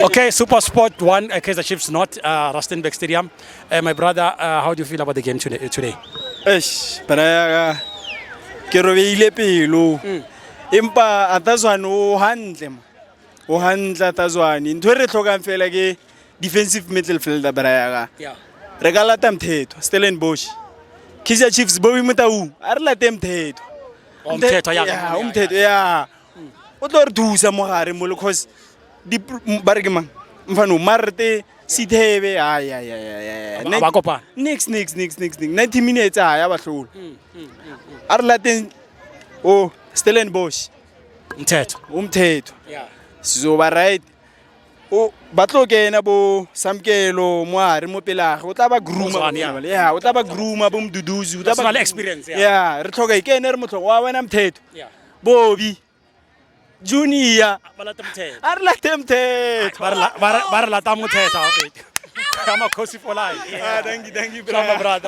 Okay, Supersport won Kaizer Chiefs not Rustenburg Stadium. My brother, how do you feel about the game today? Eish, bara ke robeile pelo. Empa atazwana o hantle mo. O hantle atazwana. Ntwe re tlhokang fela ke defensive midfielder bara ya. Yeah. Re ka lata mthetho Stellenbosch. Kaizer Chiefs bo imotau. A re late mthetho. Umthetho ya. Ya, umthetho ya. O tlo re thusa mo gare mo because di bare ke mang mfano marte sithebe ay Ba kopana. next 90 minutes ya bahlola a re lateng o Stellenbosch Umthetho. Yeah, sizoba right o batlo kena bo Samkelo moare mo pelage o tla ba grooma ya o tla ba grooma bo Mduduzi o tla ba experience ya re tlhoka ikene re motlho wa wena mthetho Yeah. Bobby Junior Balata umthetho. a re late mthetho Ba re lata umthetho. Kama Kosi for life. thank you Brother.